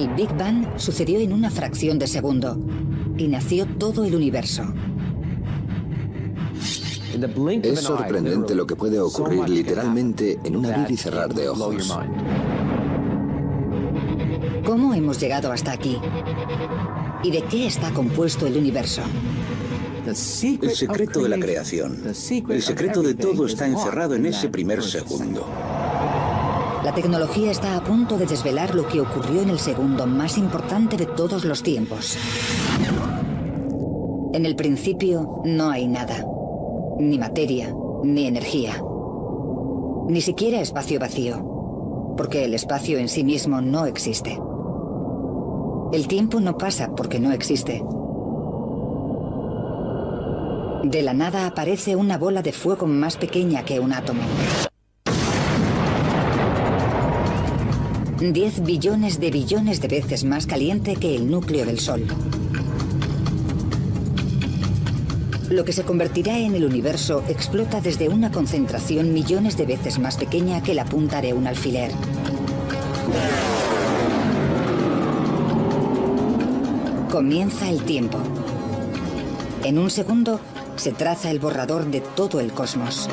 El Big Bang sucedió en una fracción de segundo y nació todo el universo. Es sorprendente lo que puede ocurrir literalmente en un abrir y cerrar de ojos. ¿Cómo hemos llegado hasta aquí? ¿Y de qué está compuesto el universo? El secreto de la creación, el secreto de todo está encerrado en ese primer segundo. La tecnología está a punto de desvelar lo que ocurrió en el segundo más importante de todos los tiempos. En el principio no hay nada. Ni materia, ni energía. Ni siquiera espacio vacío. Porque el espacio en sí mismo no existe. El tiempo no pasa porque no existe. De la nada aparece una bola de fuego más pequeña que un átomo. 10 billones de veces más caliente que el núcleo del Sol. Lo que se convertirá en el universo explota desde una concentración millones de veces más pequeña que la punta de un alfiler. Comienza el tiempo. En un segundo se traza el borrador de todo el cosmos.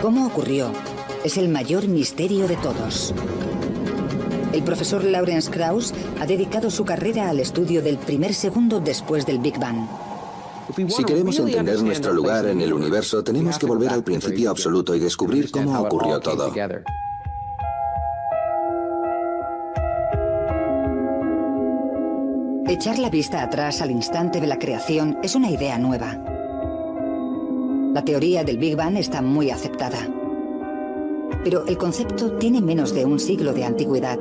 ¿Cómo ocurrió? Es el mayor misterio de todos. El profesor Lawrence Krauss ha dedicado su carrera al estudio del primer segundo después del Big Bang. Si queremos entender nuestro lugar en el universo, tenemos que volver al principio absoluto y descubrir cómo ocurrió todo. Echar la vista atrás al instante de la creación es una idea nueva. La teoría del Big Bang está muy aceptada. Pero el concepto tiene menos de un siglo de antigüedad.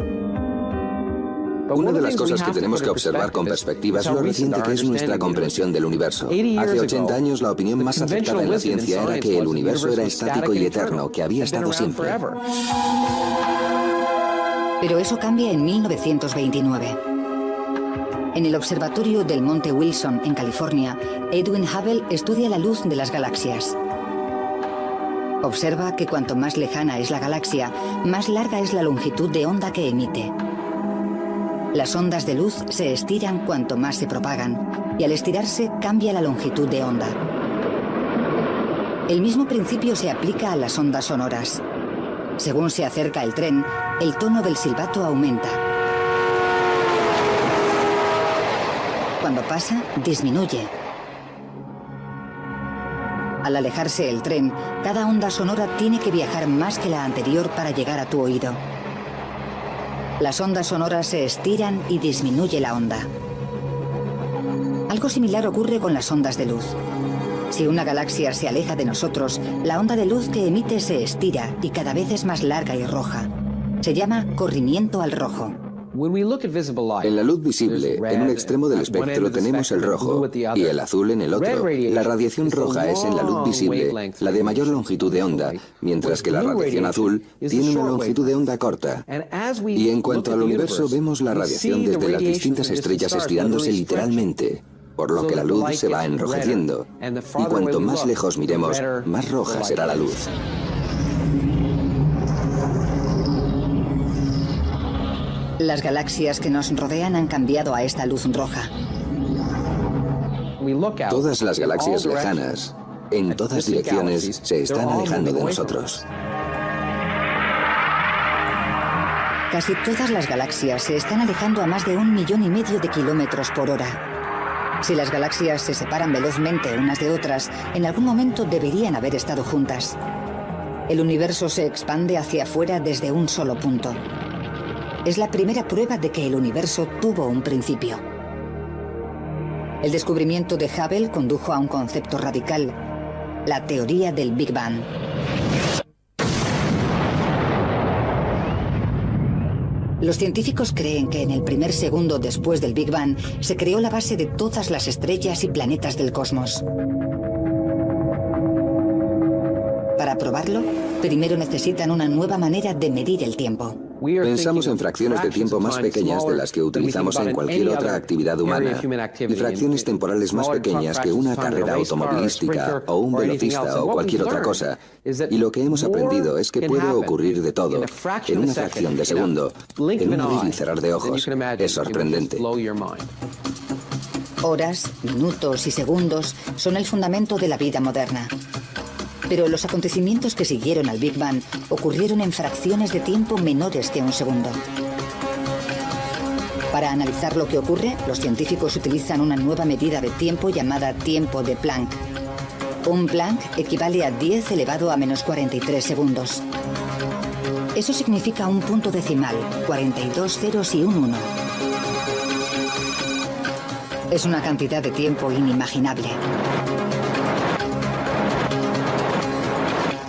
Una de las cosas que tenemos que observar con perspectiva es lo reciente que es nuestra comprensión del universo. Hace 80 años la opinión más aceptada en la ciencia era que el universo era estático y eterno, que había estado siempre. Pero eso cambia en 1929. En el observatorio del Monte Wilson, en California, Edwin Hubble estudia la luz de las galaxias. Observa que cuanto más lejana es la galaxia, más larga es la longitud de onda que emite. Las ondas de luz se estiran cuanto más se propagan, y al estirarse cambia la longitud de onda. El mismo principio se aplica a las ondas sonoras. Según se acerca el tren, el tono del silbato aumenta. Cuando pasa, disminuye. Al alejarse el tren, cada onda sonora tiene que viajar más que la anterior para llegar a tu oído. Las ondas sonoras se estiran y disminuye la onda. Algo similar ocurre con las ondas de luz. Si una galaxia se aleja de nosotros, la onda de luz que emite se estira y cada vez es más larga y roja. Se llama corrimiento al rojo. En la luz visible, en un extremo del espectro tenemos el rojo y el azul en el otro. La radiación roja es en la luz visible la de mayor longitud de onda, mientras que la radiación azul tiene una longitud de onda corta. Y en cuanto al universo, vemos la radiación desde las distintas estrellas estirándose literalmente, por lo que la luz se va enrojeciendo. Y cuanto más lejos miremos, más roja será la luz. Las galaxias que nos rodean han cambiado a esta luz roja. Todas las galaxias lejanas, en todas direcciones, se están alejando de nosotros. Casi todas las galaxias se están alejando a más de 1,5 millones de kilómetros por hora. Si las galaxias se separan velozmente unas de otras, en algún momento deberían haber estado juntas. El universo se expande hacia afuera desde un solo punto. Es la primera prueba de que el universo tuvo un principio. El descubrimiento de Hubble condujo a un concepto radical, la teoría del Big Bang. Los científicos creen que en el primer segundo después del Big Bang se creó la base de todas las estrellas y planetas del cosmos. Para probarlo, primero necesitan una nueva manera de medir el tiempo. Pensamos en fracciones de tiempo más pequeñas de las que utilizamos en cualquier otra actividad humana y fracciones temporales más pequeñas que una carrera automovilística o un velocista o cualquier otra cosa. Y lo que hemos aprendido es que puede ocurrir de todo en una fracción de segundo, en un abrir y cerrar de ojos. Es sorprendente. Horas, minutos y segundos son el fundamento de la vida moderna. Pero los acontecimientos que siguieron al Big Bang ocurrieron en fracciones de tiempo menores que un segundo. Para analizar lo que ocurre, los científicos utilizan una nueva medida de tiempo llamada tiempo de Planck. Un Planck equivale a 10 elevado a menos 43 segundos. Eso significa un punto decimal, 42 ceros y un 1. Es una cantidad de tiempo inimaginable.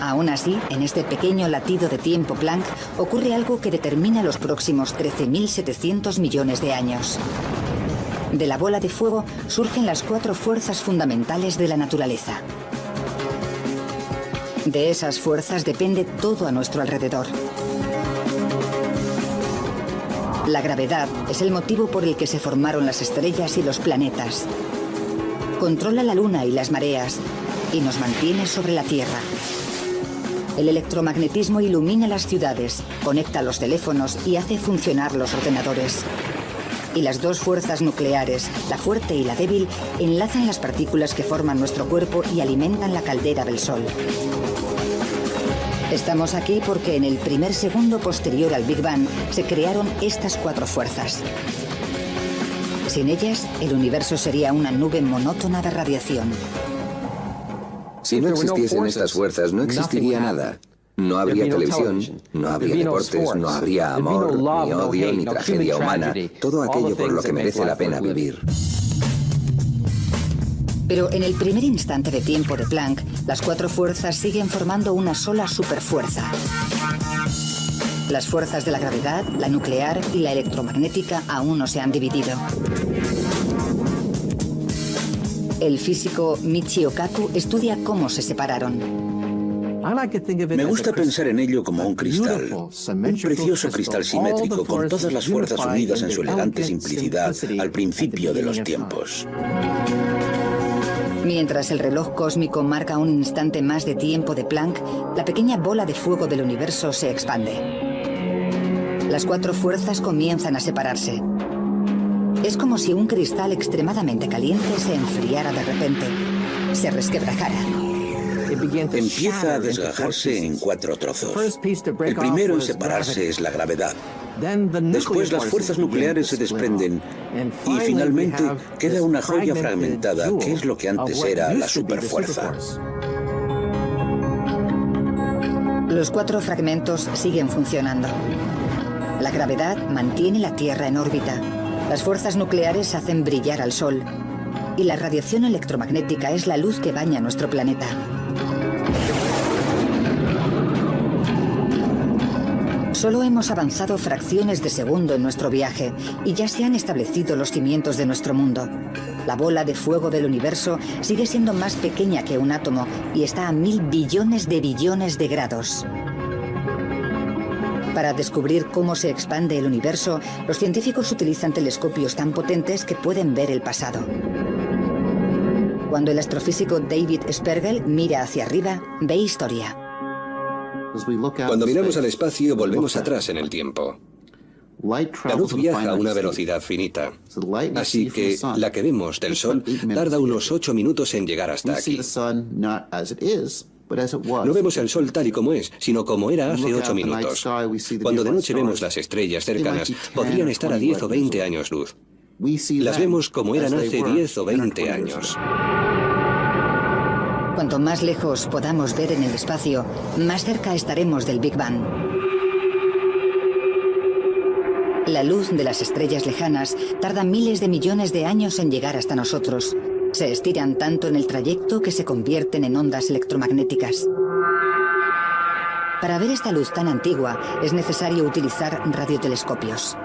Aún así, en este pequeño latido de tiempo Planck ocurre algo que determina los próximos 13.700 millones de años. De la bola de fuego surgen las 4 fuerzas fundamentales de la naturaleza. De esas fuerzas depende todo a nuestro alrededor. La gravedad es el motivo por el que se formaron las estrellas y los planetas. Controla la luna y las mareas y nos mantiene sobre la Tierra. El electromagnetismo ilumina las ciudades, conecta los teléfonos y hace funcionar los ordenadores. Y las 2 fuerzas nucleares, la fuerte y la débil, enlazan las partículas que forman nuestro cuerpo y alimentan la caldera del Sol. Estamos aquí porque en el primer segundo posterior al Big Bang se crearon estas 4 fuerzas. Sin ellas, el universo sería una nube monótona de radiación. Si no existiesen estas fuerzas, no existiría nada. No habría televisión, no habría deportes, no habría amor, ni odio, ni tragedia humana. Todo aquello por lo que merece la pena vivir. Pero en el primer instante de tiempo de Planck, las 4 fuerzas siguen formando una sola superfuerza. Las fuerzas de la gravedad, la nuclear y la electromagnética aún no se han dividido. El físico Michio Kaku estudia cómo se separaron. Me gusta pensar en ello como un cristal, un precioso cristal simétrico con todas las fuerzas unidas en su elegante simplicidad al principio de los tiempos. Mientras el reloj cósmico marca un instante más de tiempo de Planck, la pequeña bola de fuego del universo se expande. Las 4 fuerzas comienzan a separarse. Es como si un cristal extremadamente caliente se enfriara de repente, se resquebrajara. Empieza a desgajarse en 4 trozos. El primero en separarse es la gravedad. Después las fuerzas nucleares se desprenden y finalmente queda una joya fragmentada que es lo que antes era la superfuerza. Los 4 fragmentos siguen funcionando. La gravedad mantiene la Tierra en órbita. Las fuerzas nucleares hacen brillar al Sol. Y la radiación electromagnética es la luz que baña nuestro planeta. Solo hemos avanzado fracciones de segundo en nuestro viaje y ya se han establecido los cimientos de nuestro mundo. La bola de fuego del universo sigue siendo más pequeña que un átomo y está a 1000 billones de grados. Para descubrir cómo se expande el universo, los científicos utilizan telescopios tan potentes que pueden ver el pasado. Cuando el astrofísico David Spergel mira hacia arriba, ve historia. Cuando miramos al espacio, volvemos atrás en el tiempo. La luz viaja a una velocidad finita, así que la que vemos del Sol tarda unos 8 minutos en llegar hasta aquí. No vemos el Sol tal y como es, sino como era hace 8 minutos. Cuando de noche vemos las estrellas cercanas, podrían estar a 10 o 20 años luz. Las vemos como eran hace 10 o 20 años. Cuanto más lejos podamos ver en el espacio, más cerca estaremos del Big Bang. La luz de las estrellas lejanas tarda miles de millones de años en llegar hasta nosotros. Se estiran tanto en el trayecto que se convierten en ondas electromagnéticas. Para ver esta luz tan antigua es necesario utilizar radiotelescopios.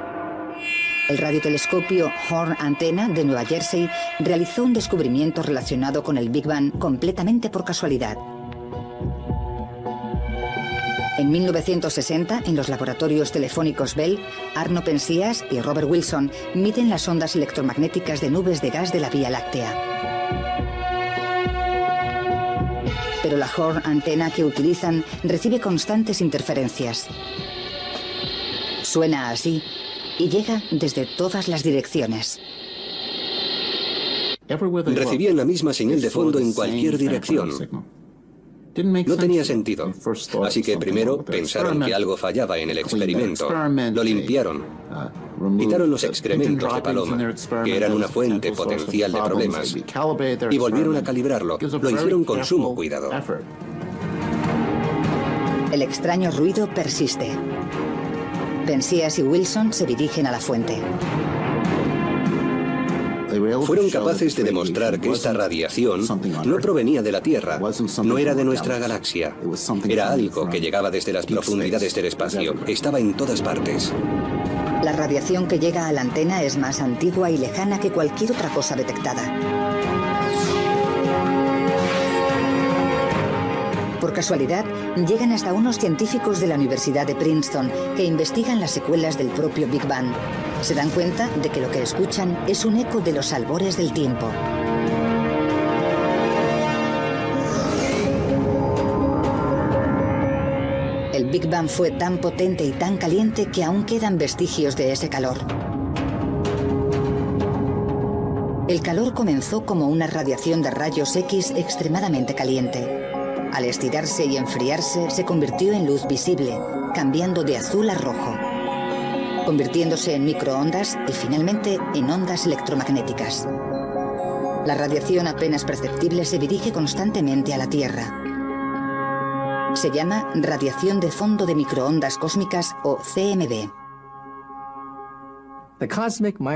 El radiotelescopio Horn Antenna de Nueva Jersey realizó un descubrimiento relacionado con el Big Bang completamente por casualidad. En 1960, en los laboratorios telefónicos Bell, Arno Penzias y Robert Wilson miden las ondas electromagnéticas de nubes de gas de la Vía Láctea. Pero la Horn antena que utilizan recibe constantes interferencias. Suena así y llega desde todas las direcciones. Recibían la misma señal de fondo en cualquier dirección. No tenía sentido. Así que primero pensaron que algo fallaba en el experimento. Lo limpiaron. Quitaron los excrementos de paloma, que eran una fuente potencial de problemas, y volvieron a calibrarlo. Lo hicieron con sumo cuidado. El extraño ruido persiste. Penzias y Wilson se dirigen a la fuente. Fueron capaces de demostrar que esta radiación no provenía de la Tierra, no era de nuestra galaxia. Era algo que llegaba desde las profundidades del espacio, estaba en todas partes. La radiación que llega a la antena es más antigua y lejana que cualquier otra cosa detectada. Por casualidad, llegan hasta unos científicos de la Universidad de Princeton que investigan las secuelas del propio Big Bang. Se dan cuenta de que lo que escuchan es un eco de los albores del tiempo. El Big Bang fue tan potente y tan caliente que aún quedan vestigios de ese calor. El calor comenzó como una radiación de rayos X extremadamente caliente. Al estirarse y enfriarse, se convirtió en luz visible, cambiando de azul a rojo, convirtiéndose en microondas y finalmente en ondas electromagnéticas. La radiación apenas perceptible se dirige constantemente a la Tierra. Se llama radiación de fondo de microondas cósmicas o CMB.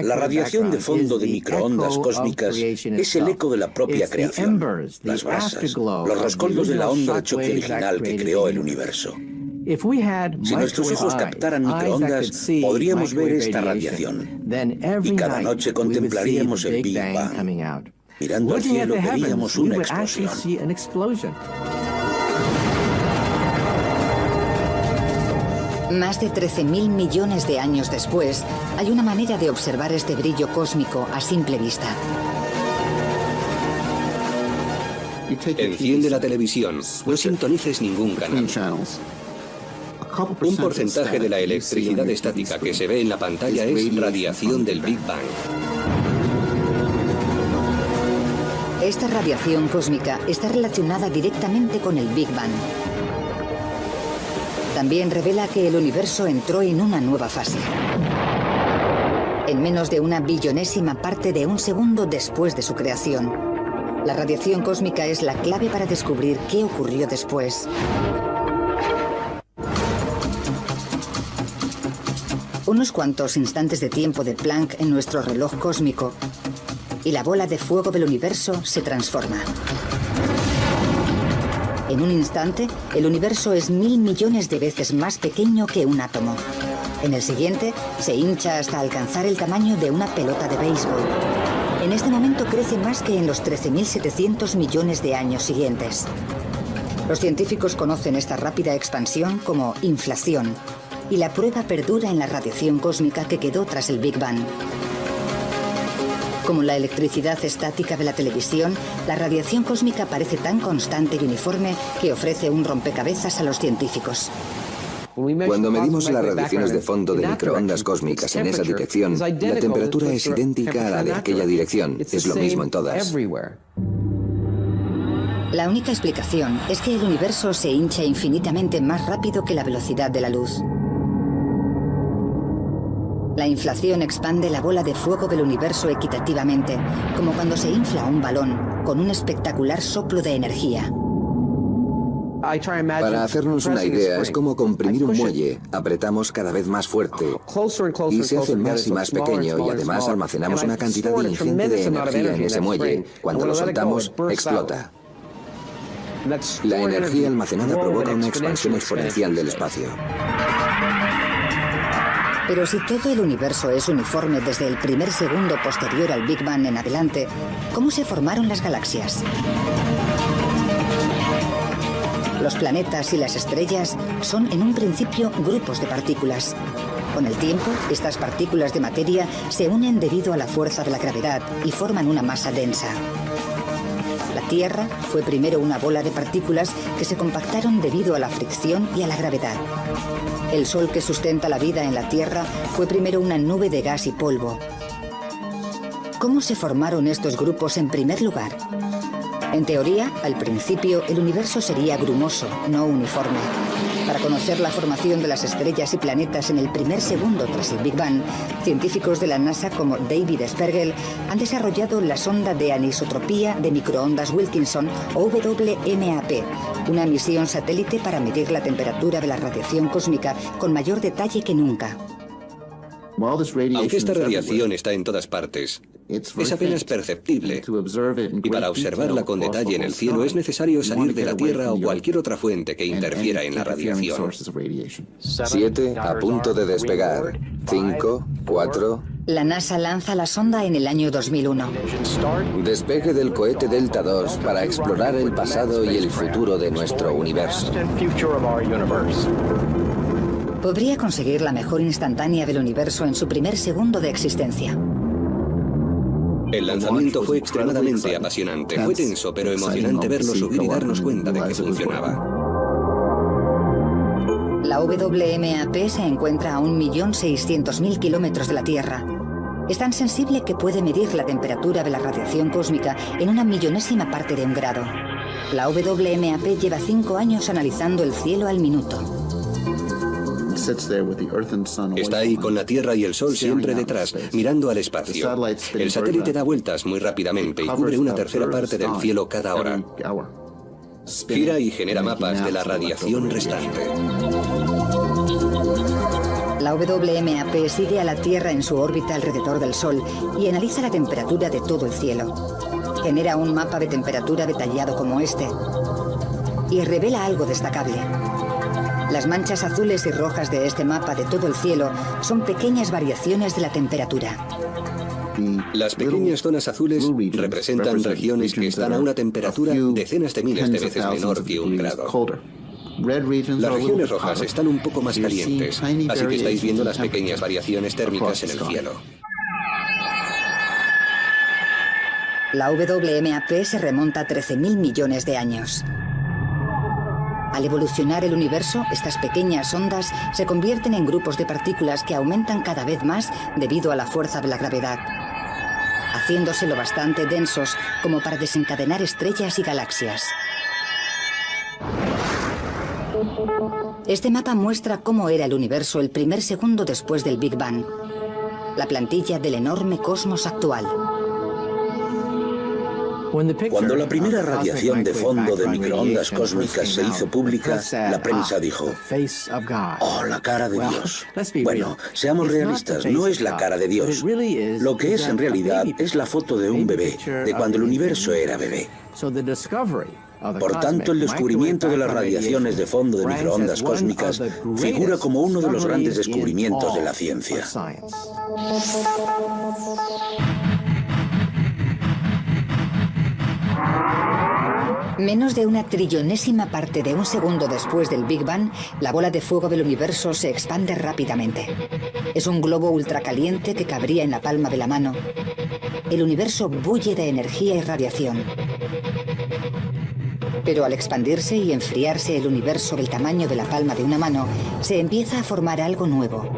La radiación de fondo de microondas cósmicas es el eco de la propia creación. Las brasas, los rescoldos de la onda de choque original que creó el universo. Si nuestros ojos captaran microondas, podríamos ver esta radiación. Y cada noche contemplaríamos el Big Bang. Mirando al cielo veríamos una explosión. Más de 13.000 millones de años después, hay una manera de observar este brillo cósmico a simple vista. Enciende la televisión, no sintonices ningún canal. Un porcentaje de la electricidad estática que se ve en la pantalla es radiación del Big Bang. Esta radiación cósmica está relacionada directamente con el Big Bang. También revela que el universo entró en una nueva fase. En menos de una billonésima parte de un segundo después de su creación. La radiación cósmica es la clave para descubrir qué ocurrió después. Unos cuantos instantes de tiempo de Planck en nuestro reloj cósmico y la bola de fuego del universo se transforma. En un instante, el universo es 1000 millones de veces más pequeño que un átomo. En el siguiente, se hincha hasta alcanzar el tamaño de una pelota de béisbol. En este momento crece más que en los 13.700 millones de años siguientes. Los científicos conocen esta rápida expansión como inflación, y la prueba perdura en la radiación cósmica que quedó tras el Big Bang. Como la electricidad estática de la televisión, la radiación cósmica parece tan constante y uniforme que ofrece un rompecabezas a los científicos. Cuando medimos las radiaciones de fondo de microondas cósmicas en esa dirección, la temperatura es idéntica a la de aquella dirección. Es lo mismo en todas. La única explicación es que el universo se hincha infinitamente más rápido que la velocidad de la luz. La inflación expande la bola de fuego del universo equitativamente, como cuando se infla un balón, con un espectacular soplo de energía. Para hacernos una idea, es como comprimir un muelle. Apretamos cada vez más fuerte y se hace más y más pequeño, y además almacenamos una cantidad ingente de energía en ese muelle. Cuando lo soltamos, explota. La energía almacenada provoca una expansión exponencial del espacio. Pero si todo el universo es uniforme desde el primer segundo posterior al Big Bang en adelante, ¿cómo se formaron las galaxias? Los planetas y las estrellas son en un principio grupos de partículas. Con el tiempo, estas partículas de materia se unen debido a la fuerza de la gravedad y forman una masa densa. La Tierra fue primero una bola de partículas que se compactaron debido a la fricción y a la gravedad. El Sol que sustenta la vida en la Tierra fue primero una nube de gas y polvo. ¿Cómo se formaron estos grupos en primer lugar? En teoría, al principio, el universo sería grumoso, no uniforme. Para conocer la formación de las estrellas y planetas en el primer segundo tras el Big Bang, científicos de la NASA como David Spergel han desarrollado la sonda de anisotropía de microondas Wilkinson, o WMAP, una misión satélite para medir la temperatura de la radiación cósmica con mayor detalle que nunca. Aunque esta radiación está en todas partes, es apenas perceptible, y para observarla con detalle en el cielo es necesario salir de la Tierra o cualquier otra fuente que interfiera en la radiación. 7 a punto de despegar. 5, 4... La NASA lanza la sonda en el año 2001. Despegue del cohete Delta II para explorar el pasado y el futuro de nuestro universo. Podría conseguir la mejor instantánea del universo en su primer segundo de existencia. El lanzamiento fue extremadamente apasionante. Fue tenso, pero emocionante verlo subir y darnos cuenta de que funcionaba. La WMAP se encuentra a 1.600.000 kilómetros de la Tierra. Es tan sensible que puede medir la temperatura de la radiación cósmica en una millonésima parte de un grado. La WMAP lleva 5 años analizando el cielo al minuto. Está ahí con la Tierra y el Sol siempre detrás, mirando al espacio. El satélite da vueltas muy rápidamente y cubre una tercera parte del cielo cada hora. Gira y genera mapas de la radiación restante. La WMAP sigue a la Tierra en su órbita alrededor del Sol y analiza la temperatura de todo el cielo. Genera un mapa de temperatura detallado como este y revela algo destacable. Las manchas azules y rojas de este mapa de todo el cielo son pequeñas variaciones de la temperatura. Las pequeñas zonas azules representan regiones que están a una temperatura decenas de miles de veces menor que 1 grado. Las regiones rojas están un poco más calientes, así que estáis viendo las pequeñas variaciones térmicas en el cielo. La WMAP se remonta a 13.000 millones de años. Al evolucionar el universo, estas pequeñas ondas se convierten en grupos de partículas que aumentan cada vez más debido a la fuerza de la gravedad, haciéndose lo bastante densos como para desencadenar estrellas y galaxias. Este mapa muestra cómo era el universo el primer segundo después del Big Bang, la plantilla del enorme cosmos actual. Cuando la primera radiación de fondo de microondas cósmicas se hizo pública, la prensa dijo: ¡oh, la cara de Dios! Bueno, seamos realistas, no es la cara de Dios. Lo que es en realidad es la foto de un bebé, de cuando el universo era bebé. Por tanto, el descubrimiento de las radiaciones de fondo de microondas cósmicas figura como uno de los grandes descubrimientos de la ciencia. Menos de una trillonésima parte de un segundo después del Big Bang, la bola de fuego del universo se expande rápidamente. Es un globo ultracaliente que cabría en la palma de la mano. El universo bulle de energía y radiación. Pero al expandirse y enfriarse el universo del tamaño de la palma de una mano, se empieza a formar algo nuevo.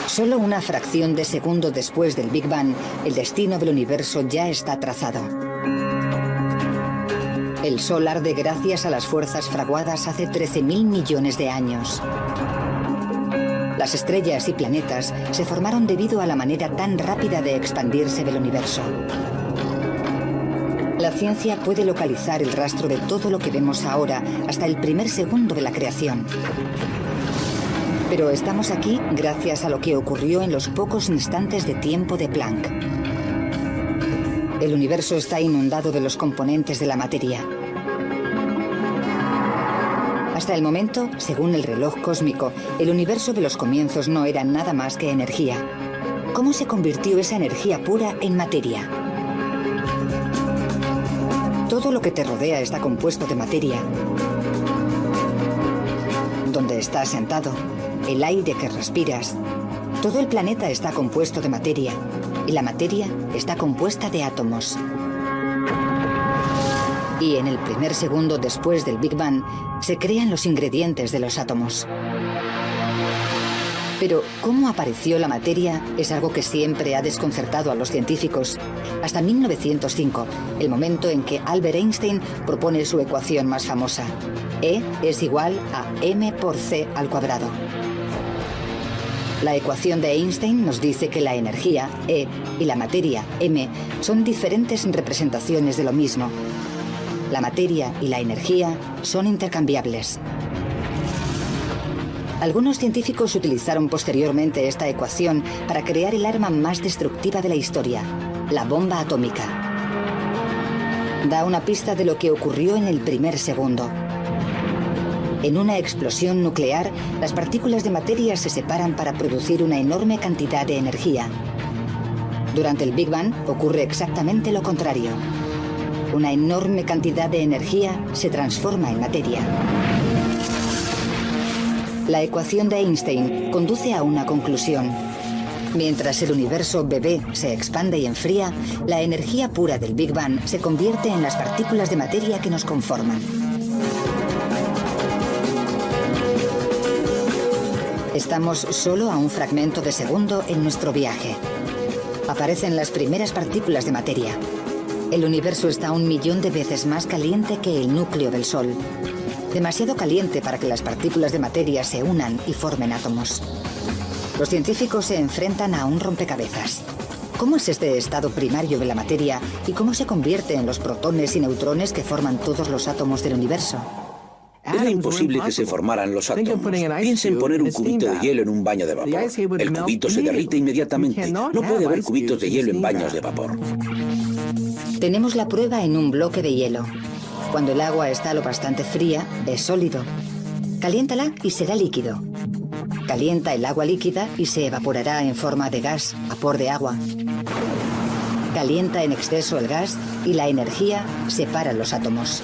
Solo una fracción de segundo después del Big Bang, el destino del universo ya está trazado. El Sol arde gracias a las fuerzas fraguadas hace 13.000 millones de años. Las estrellas y planetas se formaron debido a la manera tan rápida de expandirse del universo. La ciencia puede localizar el rastro de todo lo que vemos ahora hasta el primer segundo de la creación. Pero estamos aquí gracias a lo que ocurrió en los pocos instantes de tiempo de Planck. El universo está inundado de los componentes de la materia. Hasta el momento, según el reloj cósmico, el universo de los comienzos no era nada más que energía. ¿Cómo se convirtió esa energía pura en materia? Todo lo que te rodea está compuesto de materia. Donde estás sentado, el aire que respiras, todo el planeta está compuesto de materia. Y la materia está compuesta de átomos. Y en el primer segundo después del Big Bang se crean los ingredientes de los átomos. Pero cómo apareció la materia es algo que siempre ha desconcertado a los científicos. Hasta 1905, el momento en que Albert Einstein propone su ecuación más famosa. E es igual a m por c al cuadrado. La ecuación de Einstein nos dice que la energía, E, y la materia, m, son diferentes representaciones de lo mismo. La materia y la energía son intercambiables. Algunos científicos utilizaron posteriormente esta ecuación para crear el arma más destructiva de la historia, la bomba atómica. Da una pista de lo que ocurrió en el primer segundo. En una explosión nuclear, las partículas de materia se separan para producir una enorme cantidad de energía. Durante el Big Bang ocurre exactamente lo contrario. Una enorme cantidad de energía se transforma en materia. La ecuación de Einstein conduce a una conclusión. Mientras el universo bebé se expande y enfría, la energía pura del Big Bang se convierte en las partículas de materia que nos conforman. Estamos solo a un fragmento de segundo en nuestro viaje. Aparecen las primeras partículas de materia. El universo está 1 millón de veces más caliente que el núcleo del Sol. Demasiado caliente para que las partículas de materia se unan y formen átomos. Los científicos se enfrentan a un rompecabezas. ¿Cómo es este estado primario de la materia y cómo se convierte en los protones y neutrones que forman todos los átomos del universo? Era imposible que se formaran los átomos. Piensen poner un cubito de hielo en un baño de vapor. El cubito se derrite inmediatamente. No puede haber cubitos de hielo en baños de vapor. Tenemos la prueba en un bloque de hielo. Cuando el agua está lo bastante fría, es sólido. Caliéntala y será líquido. Calienta el agua líquida y se evaporará en forma de gas, vapor de agua. Calienta en exceso el gas y la energía separa los átomos.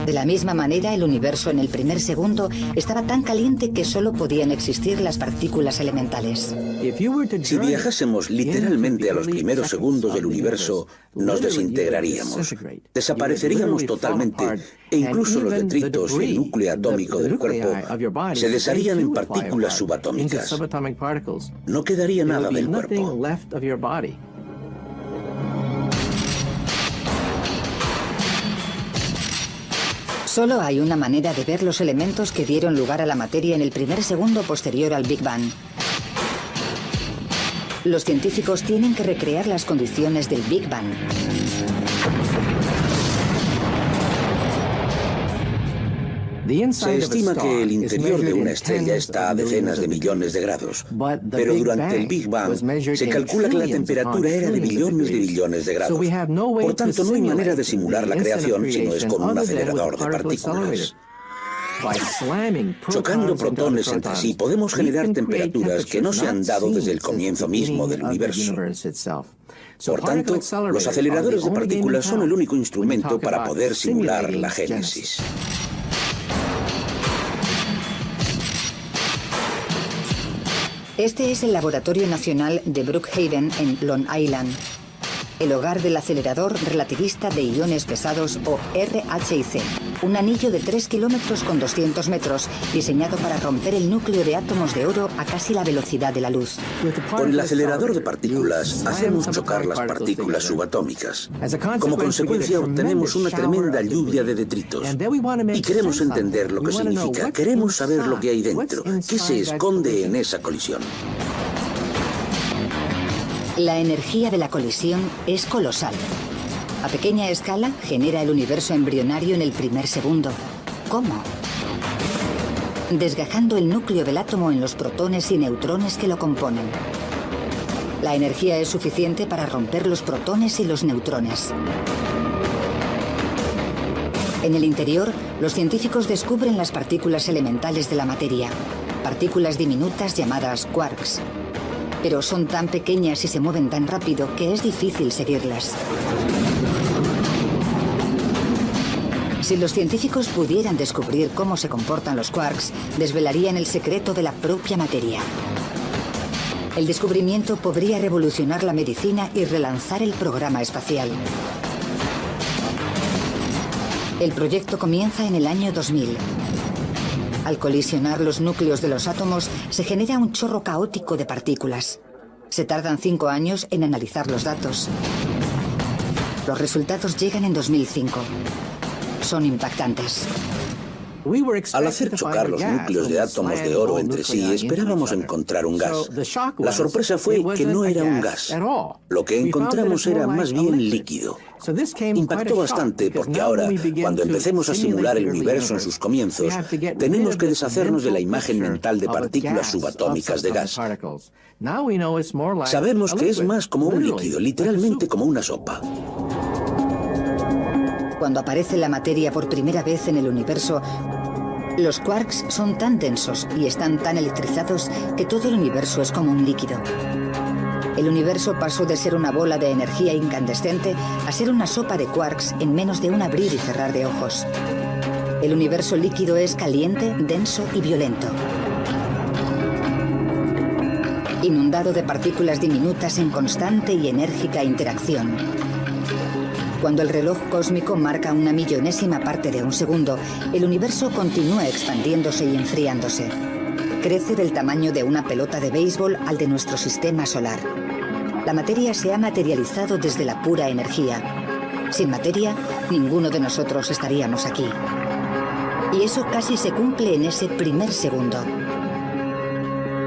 De la misma manera, el universo en el primer segundo estaba tan caliente que solo podían existir las partículas elementales. Si viajásemos literalmente a los primeros segundos del universo, nos desintegraríamos. Desapareceríamos totalmente e incluso los detritos y el núcleo atómico del cuerpo se desharían en partículas subatómicas. No quedaría nada del cuerpo. Solo hay una manera de ver los elementos que dieron lugar a la materia en el primer segundo posterior al Big Bang. Los científicos tienen que recrear las condiciones del Big Bang. Se estima que el interior de una estrella está a decenas de millones de grados, pero durante el Big Bang se calcula que la temperatura era de billones de grados. Por tanto, no hay manera de simular la creación si no es con un acelerador de partículas. Chocando protones entre sí, podemos generar temperaturas que no se han dado desde el comienzo mismo del universo. Por tanto, los aceleradores de partículas son el único instrumento para poder simular la génesis. Este es el Laboratorio Nacional de Brookhaven en Long Island, el hogar del acelerador relativista de iones pesados o RHIC, un anillo de 3 kilómetros con 200 metros diseñado para romper el núcleo de átomos de oro a casi la velocidad de la luz. Con el acelerador de partículas hacemos chocar las partículas subatómicas. Como consecuencia obtenemos una tremenda lluvia de detritos. Y queremos entender lo que significa. Queremos saber lo que hay dentro. ¿Qué se esconde en esa colisión? La energía de la colisión es colosal. A pequeña escala genera el universo embrionario en el primer segundo. ¿Cómo? Desgajando el núcleo del átomo en los protones y neutrones que lo componen. La energía es suficiente para romper los protones y los neutrones. En el interior, los científicos descubren las partículas elementales de la materia, partículas diminutas llamadas quarks. Pero son tan pequeñas y se mueven tan rápido que es difícil seguirlas. Si los científicos pudieran descubrir cómo se comportan los quarks, desvelarían el secreto de la propia materia. El descubrimiento podría revolucionar la medicina y relanzar el programa espacial. El proyecto comienza en el año 2000. Al colisionar los núcleos de los átomos, se genera un chorro caótico de partículas. Se tardan 5 años en analizar los datos. Los resultados llegan en 2005. Son impactantes. Al hacer chocar los núcleos de átomos de oro entre sí, esperábamos encontrar un gas. La sorpresa fue que no era un gas. Lo que encontramos era más bien líquido. Impactó bastante porque ahora, cuando empecemos a simular el universo en sus comienzos, tenemos que deshacernos de la imagen mental de partículas subatómicas de gas. Sabemos que es más como un líquido, literalmente como una sopa. Cuando aparece la materia por primera vez en el universo, los quarks son tan densos y están tan electrizados que todo el universo es como un líquido. El universo pasó de ser una bola de energía incandescente a ser una sopa de quarks en menos de un abrir y cerrar de ojos. El universo líquido es caliente, denso y violento. Inundado de partículas diminutas en constante y enérgica interacción. Cuando el reloj cósmico marca una millonésima parte de un segundo, el universo continúa expandiéndose y enfriándose. Crece del tamaño de una pelota de béisbol al de nuestro sistema solar. La materia se ha materializado desde la pura energía. Sin materia, ninguno de nosotros estaríamos aquí. Y eso casi se cumple en ese primer segundo.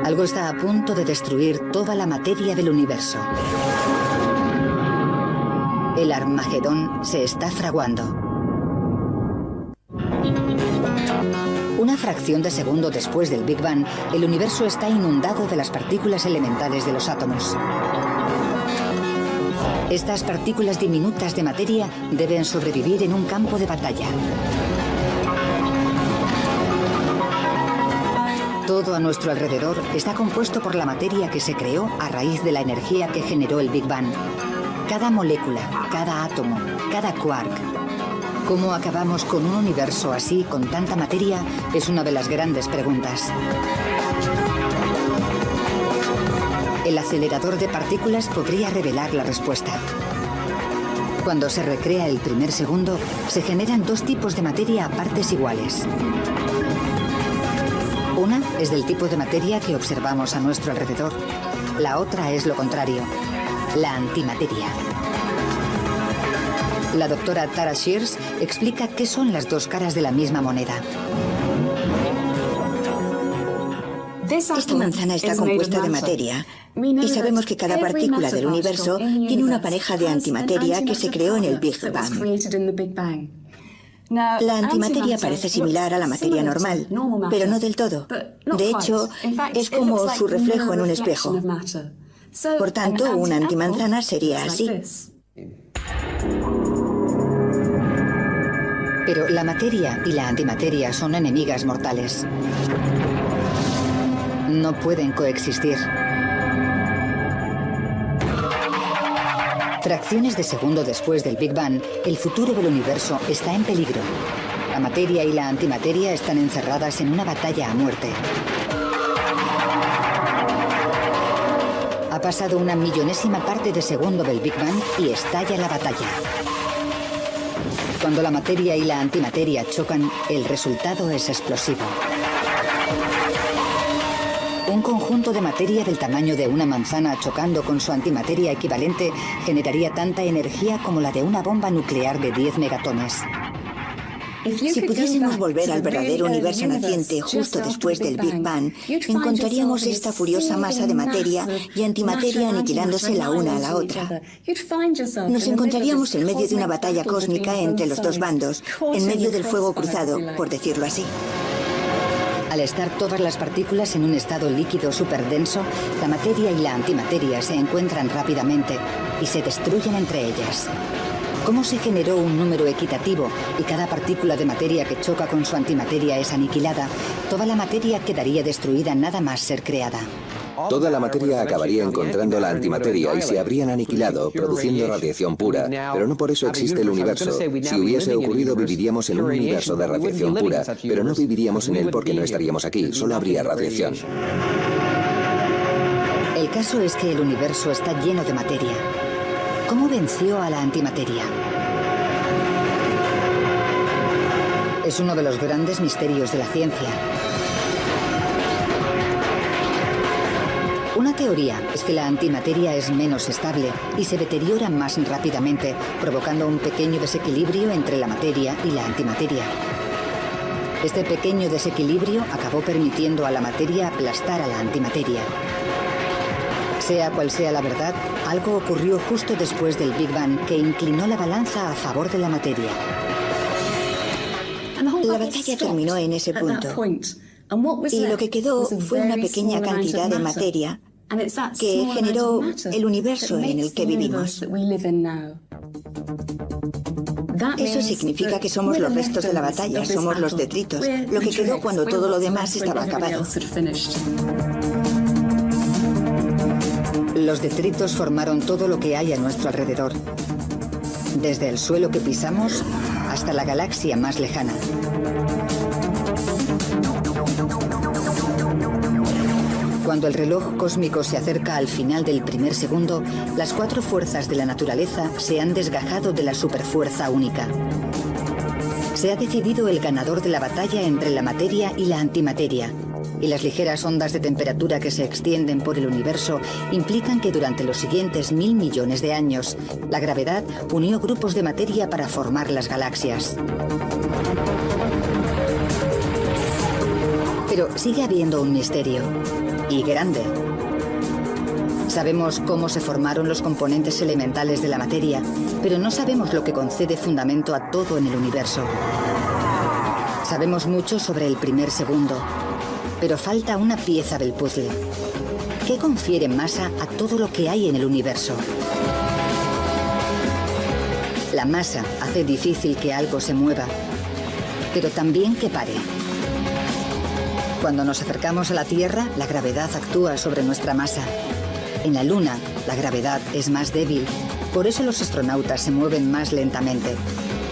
Algo está a punto de destruir toda la materia del universo. El Armagedón se está fraguando. Una fracción de segundo después del Big Bang, el universo está inundado de las partículas elementales de los átomos. Estas partículas diminutas de materia deben sobrevivir en un campo de batalla. Todo a nuestro alrededor está compuesto por la materia que se creó a raíz de la energía que generó el Big Bang. Cada molécula, cada átomo, cada quark. ¿Cómo acabamos con un universo así, con tanta materia? Es una de las grandes preguntas. El acelerador de partículas podría revelar la respuesta. Cuando se recrea el primer segundo, se generan dos tipos de materia a partes iguales. Una es del tipo de materia que observamos a nuestro alrededor. La otra es lo contrario. La antimateria. La doctora Tara Shears explica qué son las dos caras de la misma moneda. Esta manzana está compuesta de materia y sabemos que cada partícula del universo tiene una pareja de antimateria que se creó en el Big Bang. La antimateria parece similar a la materia normal, pero no del todo. De hecho, es como su reflejo en un espejo. Por tanto, una antimanzana sería así. Pero la materia y la antimateria son enemigas mortales. No pueden coexistir. Fracciones de segundo después del Big Bang, el futuro del universo está en peligro. La materia y la antimateria están encerradas en una batalla a muerte. Ha pasado una millonésima parte de segundo del Big Bang y estalla la batalla. Cuando la materia y la antimateria chocan, el resultado es explosivo. Un conjunto de materia del tamaño de una manzana chocando con su antimateria equivalente generaría tanta energía como la de una bomba nuclear de 10 megatones. Si pudiésemos volver al verdadero universo naciente justo después del Big Bang, encontraríamos esta furiosa masa de materia y antimateria aniquilándose la una a la otra. Nos encontraríamos en medio de una batalla cósmica entre los dos bandos, en medio del fuego cruzado, por decirlo así. Al estar todas las partículas en un estado líquido superdenso, la materia y la antimateria se encuentran rápidamente y se destruyen entre ellas. ¿Cómo se generó un número equitativo y cada partícula de materia que choca con su antimateria es aniquilada? Toda la materia quedaría destruida nada más ser creada. Toda la materia acabaría encontrando la antimateria y se habrían aniquilado, produciendo radiación pura. Pero no por eso existe el universo. Si hubiese ocurrido, viviríamos en un universo de radiación pura, pero no viviríamos en él porque no estaríamos aquí, solo habría radiación. El caso es que el universo está lleno de materia. ¿Cómo venció a la antimateria? Es uno de los grandes misterios de la ciencia. Una teoría es que la antimateria es menos estable y se deteriora más rápidamente, provocando un pequeño desequilibrio entre la materia y la antimateria. Este pequeño desequilibrio acabó permitiendo a la materia aplastar a la antimateria. Sea cual sea la verdad, algo ocurrió justo después del Big Bang que inclinó la balanza a favor de la materia. La batalla terminó en ese punto. Y lo que quedó fue una pequeña cantidad de materia que generó el universo en el que vivimos. Eso significa que somos los restos de la batalla, somos los detritos, lo que quedó cuando todo lo demás estaba acabado. Los detritos formaron todo lo que hay a nuestro alrededor, desde el suelo que pisamos hasta la galaxia más lejana. Cuando el reloj cósmico se acerca al final del primer segundo, las 4 fuerzas de la naturaleza se han desgajado de la superfuerza única. Se ha decidido el ganador de la batalla entre la materia y la antimateria, y las ligeras ondas de temperatura que se extienden por el universo implican que durante los siguientes 1000 millones de años, la gravedad unió grupos de materia para formar las galaxias. Pero sigue habiendo un misterio. Y grande. Sabemos cómo se formaron los componentes elementales de la materia, pero no sabemos lo que concede fundamento a todo en el universo. Sabemos mucho sobre el primer segundo, pero falta una pieza del puzzle. ¿Qué confiere masa a todo lo que hay en el universo? La masa hace difícil que algo se mueva, pero también que pare. Cuando nos acercamos a la Tierra, la gravedad actúa sobre nuestra masa. En la Luna, la gravedad es más débil, por eso los astronautas se mueven más lentamente.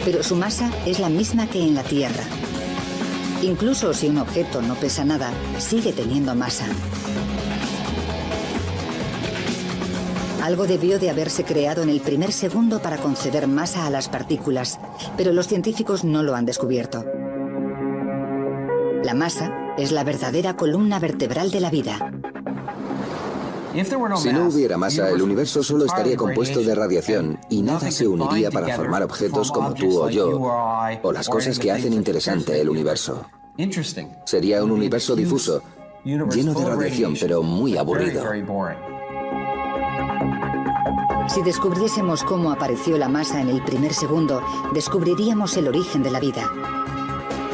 Pero su masa es la misma que en la Tierra. Incluso si un objeto no pesa nada, sigue teniendo masa. Algo debió de haberse creado en el primer segundo para conceder masa a las partículas, pero los científicos no lo han descubierto. La masa es la verdadera columna vertebral de la vida. Si no hubiera masa, el universo solo estaría compuesto de radiación y nada se uniría para formar objetos como tú o yo, o las cosas que hacen interesante el universo. Sería un universo difuso, lleno de radiación, pero muy aburrido. Si descubriésemos cómo apareció la masa en el primer segundo, descubriríamos el origen de la vida.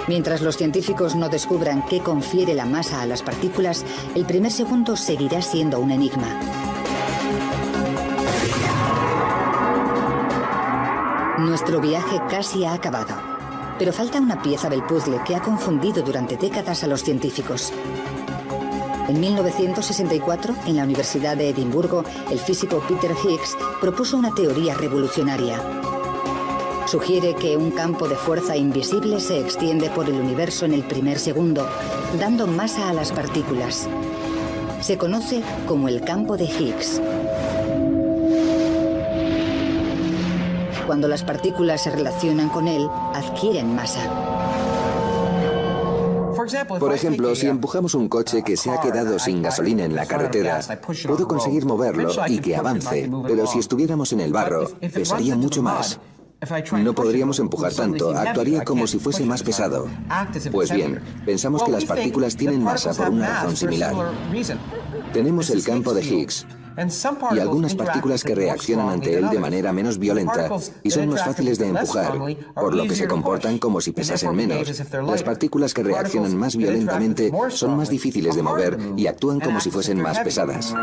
Mientras los científicos no descubran qué confiere la masa a las partículas, el primer segundo seguirá siendo un enigma. Nuestro viaje casi ha acabado, pero falta una pieza del puzzle que ha confundido durante décadas a los científicos. En 1964, en la Universidad de Edimburgo, el físico Peter Higgs propuso una teoría revolucionaria. Sugiere que un campo de fuerza invisible se extiende por el universo en el primer segundo, dando masa a las partículas. Se conoce como el campo de Higgs. Cuando las partículas se relacionan con él, adquieren masa. Por ejemplo, si empujamos un coche que se ha quedado sin gasolina en la carretera, puedo conseguir moverlo y que avance, pero si estuviéramos en el barro, pesaría mucho más. No podríamos empujar tanto, actuaría como si fuese más pesado. Pues bien, pensamos que las partículas tienen masa por una razón similar. Tenemos el campo de Higgs y algunas partículas que reaccionan ante él de manera menos violenta y son más fáciles de empujar, por lo que se comportan como si pesasen menos. Las partículas que reaccionan más violentamente son más difíciles de mover y actúan como si fuesen más pesadas.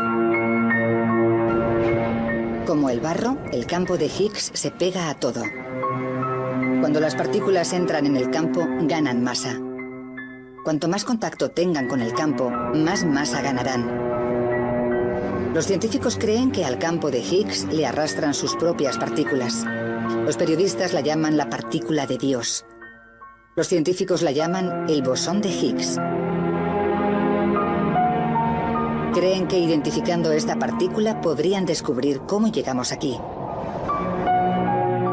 Como el barro, el campo de Higgs se pega a todo. Cuando las partículas entran en el campo, ganan masa. Cuanto más contacto tengan con el campo, más masa ganarán. Los científicos creen que al campo de Higgs le arrastran sus propias partículas. Los periodistas la llaman la partícula de Dios. Los científicos la llaman el bosón de Higgs. Creen que identificando esta partícula podrían descubrir cómo llegamos aquí.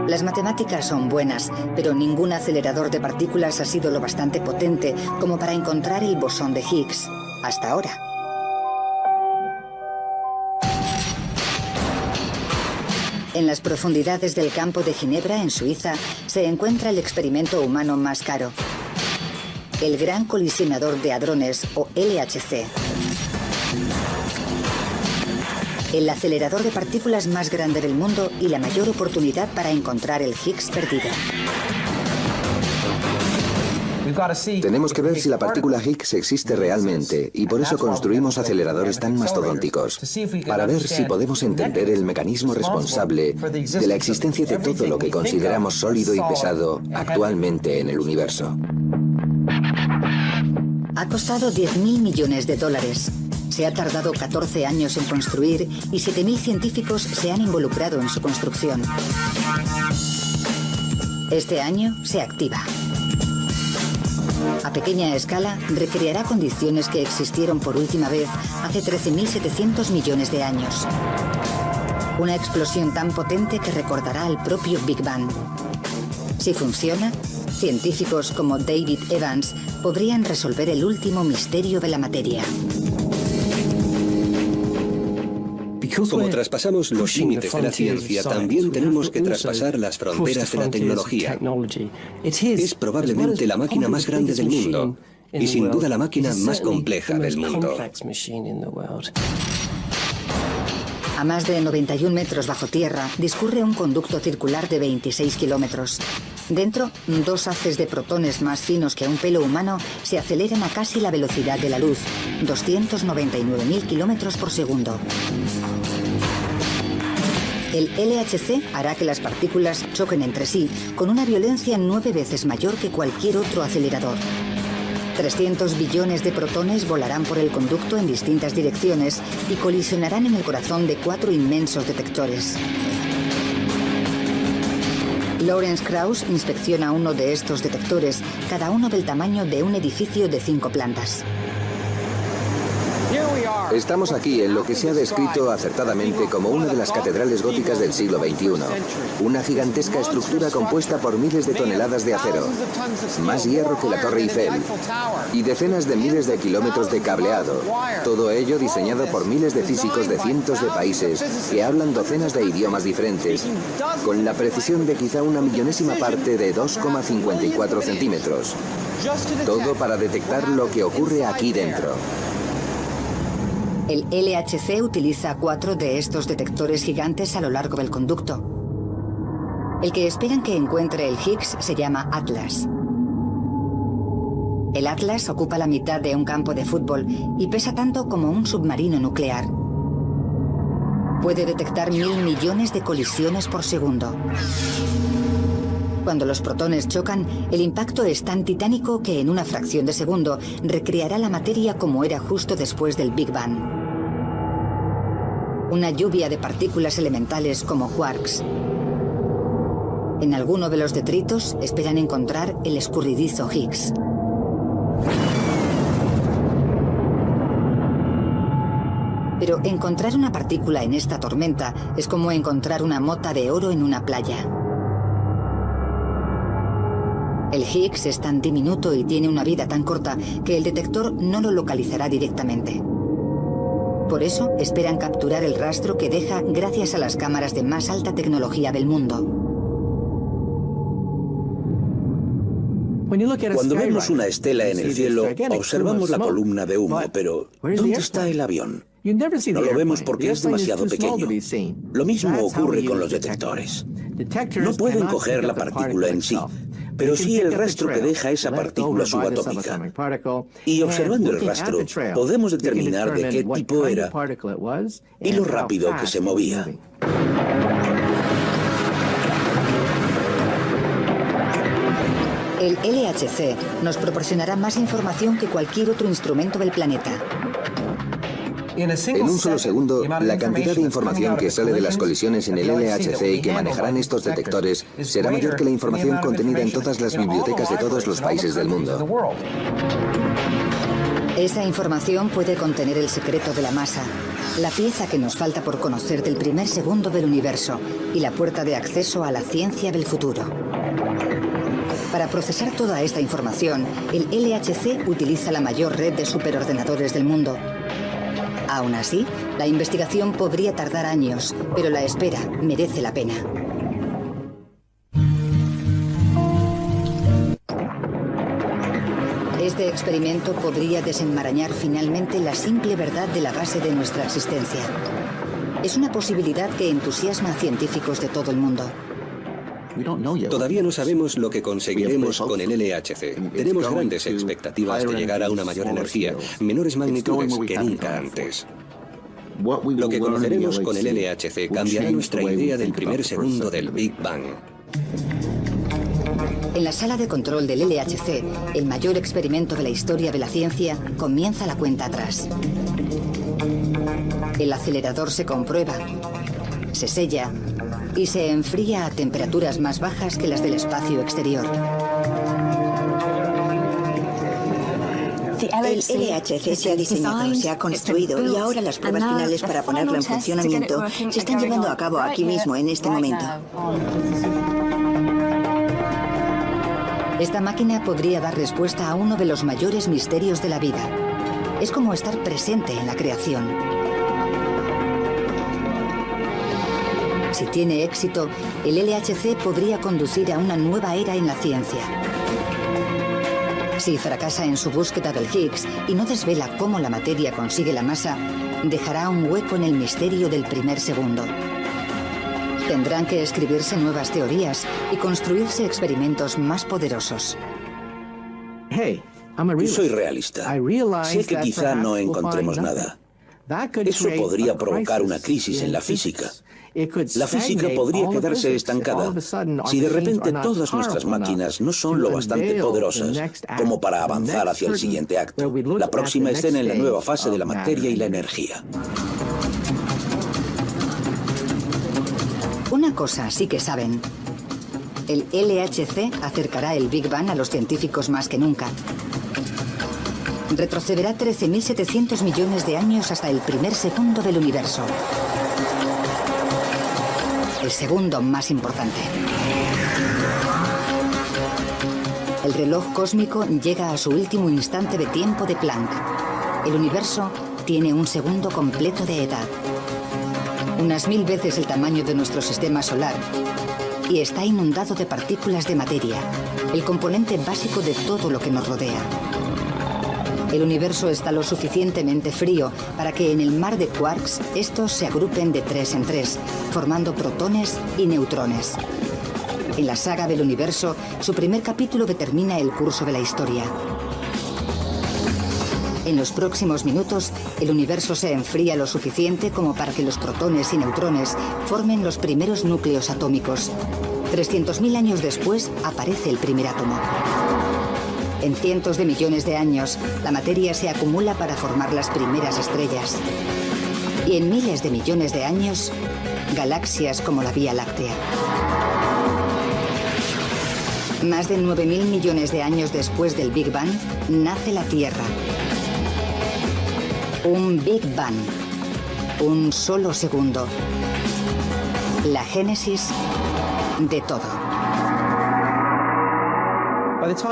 Las matemáticas son buenas, pero ningún acelerador de partículas ha sido lo bastante potente como para encontrar el bosón de Higgs, hasta ahora. En las profundidades del campo de Ginebra, en Suiza, se encuentra el experimento humano más caro, el Gran Colisionador de Hadrones, o LHC. El acelerador de partículas más grande del mundo y la mayor oportunidad para encontrar el Higgs perdido. Tenemos que ver si la partícula Higgs existe realmente, y por eso construimos aceleradores tan mastodónticos, para ver si podemos entender el mecanismo responsable de la existencia de todo lo que consideramos sólido y pesado actualmente en el universo. Ha costado 10.000 millones de dólares. Se ha tardado 14 años en construir y 7.000 científicos se han involucrado en su construcción. Este año se activa. A pequeña escala, recreará condiciones que existieron por última vez hace 13.700 millones de años. Una explosión tan potente que recordará al propio Big Bang. Si funciona, científicos como David Evans podrían resolver el último misterio de la materia. Como traspasamos los límites de la ciencia, también tenemos que traspasar las fronteras de la tecnología. Es probablemente la máquina más grande del mundo y sin duda la máquina más compleja del mundo. A más de 91 metros bajo tierra, discurre un conducto circular de 26 kilómetros. Dentro, dos haces de protones más finos que un pelo humano se aceleran a casi la velocidad de la luz, 299.000 kilómetros por segundo. El LHC hará que las partículas choquen entre sí con una violencia 9 veces mayor que cualquier otro acelerador. 300 billones de protones volarán por el conducto en distintas direcciones y colisionarán en el corazón de 4 inmensos detectores. Lawrence Krauss inspecciona uno de estos detectores, cada uno del tamaño de un edificio de 5 plantas. Estamos aquí en lo que se ha descrito acertadamente como una de las catedrales góticas del siglo XXI. Una gigantesca estructura compuesta por miles de toneladas de acero, más hierro que la Torre Eiffel, y decenas de miles de kilómetros de cableado. Todo ello diseñado por miles de físicos de cientos de países que hablan docenas de idiomas diferentes, con la precisión de quizá una millonésima parte de 2,54 centímetros. Todo para detectar lo que ocurre aquí dentro. El LHC utiliza 4 de estos detectores gigantes a lo largo del conducto. El que esperan que encuentre el Higgs se llama Atlas. El Atlas ocupa la mitad de un campo de fútbol y pesa tanto como un submarino nuclear. Puede detectar 1.000 millones de colisiones por segundo. Cuando los protones chocan, el impacto es tan titánico que en una fracción de segundo recreará la materia como era justo después del Big Bang. Una lluvia de partículas elementales como quarks. En alguno de los detritos esperan encontrar el escurridizo Higgs. Pero encontrar una partícula en esta tormenta es como encontrar una mota de oro en una playa. El Higgs es tan diminuto y tiene una vida tan corta que el detector no lo localizará directamente. Por eso esperan capturar el rastro que deja gracias a las cámaras de más alta tecnología del mundo. Cuando vemos una estela en el cielo, observamos la columna de humo, pero ¿dónde está el avión? No lo vemos porque es demasiado pequeño. Lo mismo ocurre con los detectores. No pueden coger la partícula en sí, pero sí el rastro que deja esa partícula subatómica. Y observando el rastro, podemos determinar de qué tipo era y lo rápido que se movía. El LHC nos proporcionará más información que cualquier otro instrumento del planeta. En un solo segundo, la cantidad de información que sale de las colisiones en el LHC y que manejarán estos detectores será mayor que la información contenida en todas las bibliotecas de todos los países del mundo. Esa información puede contener el secreto de la masa, la pieza que nos falta por conocer del primer segundo del universo y la puerta de acceso a la ciencia del futuro. Para procesar toda esta información, el LHC utiliza la mayor red de superordenadores del mundo. Aún así, la investigación podría tardar años, pero la espera merece la pena. Este experimento podría desenmarañar finalmente la simple verdad de la base de nuestra existencia. Es una posibilidad que entusiasma a científicos de todo el mundo. Todavía no sabemos lo que conseguiremos con el LHC. Tenemos grandes expectativas de llegar a una mayor energía, menores magnitudes que nunca antes. Lo que conoceremos con el LHC cambiará nuestra idea del primer segundo del Big Bang. En la sala de control del LHC, el mayor experimento de la historia de la ciencia, comienza la cuenta atrás. El acelerador se comprueba, se sella y se enfría a temperaturas más bajas que las del espacio exterior. El LHC se ha diseñado, se ha construido y ahora las pruebas finales para ponerlo en funcionamiento se están llevando a cabo aquí mismo, en este momento. Esta máquina podría dar respuesta a uno de los mayores misterios de la vida. Es como estar presente en la creación. Si tiene éxito, el LHC podría conducir a una nueva era en la ciencia. Si fracasa en su búsqueda del Higgs y no desvela cómo la materia consigue la masa, dejará un hueco en el misterio del primer segundo. Tendrán que escribirse nuevas teorías y construirse experimentos más poderosos. Soy realista. Sé que quizá no encontremos nada. Eso podría provocar una crisis en la física. La física podría quedarse estancada si de repente todas nuestras máquinas no son lo bastante poderosas como para avanzar hacia el siguiente acto, la próxima escena en la nueva fase de la materia y la energía. Una cosa sí que saben. El LHC acercará el Big Bang a los científicos más que nunca. Retrocederá 13.700 millones de años hasta el primer segundo del universo. El segundo más importante. El reloj cósmico llega a su último instante de tiempo de Planck. El universo tiene un segundo completo de edad. Unas 1000 veces el tamaño de nuestro sistema solar. Y está inundado de partículas de materia, el componente básico de todo lo que nos rodea. El universo está lo suficientemente frío para que en el mar de quarks estos se agrupen de 3 en 3, formando protones y neutrones. En la saga del universo, su primer capítulo determina el curso de la historia. En los próximos minutos, el universo se enfría lo suficiente como para que los protones y neutrones formen los primeros núcleos atómicos. 300.000 años después, aparece el primer átomo. En cientos de millones de años, la materia se acumula para formar las primeras estrellas. Y en miles de millones de años, galaxias como la Vía Láctea. Más de 9.000 millones de años después del Big Bang, nace la Tierra. Un Big Bang. Un solo segundo. La génesis de todo.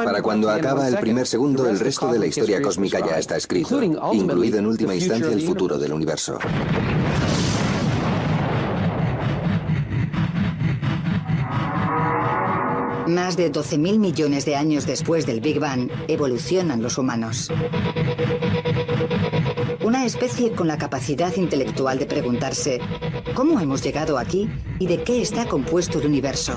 Para cuando acaba el primer segundo, el resto de la historia cósmica ya está escrito, incluido en última instancia el futuro del universo. Más de 12.000 millones de años después del Big Bang, evolucionan los humanos. Una especie con la capacidad intelectual de preguntarse ¿cómo hemos llegado aquí y de qué está compuesto el universo?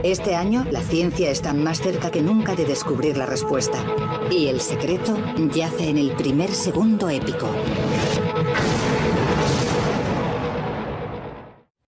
Este año, la ciencia está más cerca que nunca de descubrir la respuesta. Y el secreto yace en el primer segundo épico.